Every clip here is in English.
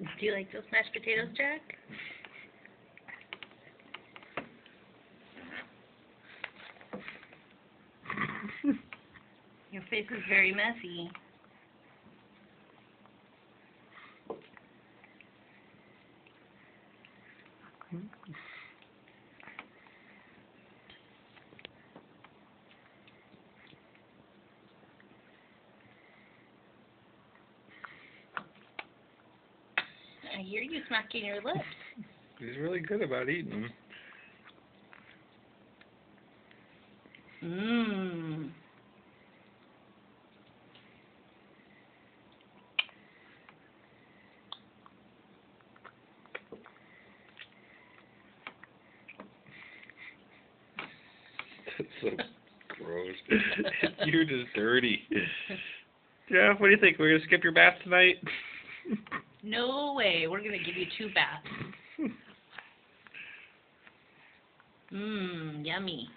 Do you like those mashed potatoes, Jack? Your face is very messy. I hear you smacking your lips. He's really good about eating them. Mmm. That's so gross. You're just dirty. Jeff, what do you think? We're gonna skip your bath tonight? No way. We're going to give you 2 baths. Mmm, yummy.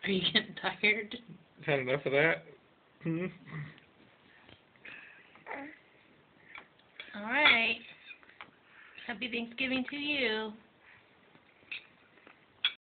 Are you getting tired? Had enough of that? Hmm? All right. Happy Thanksgiving to you.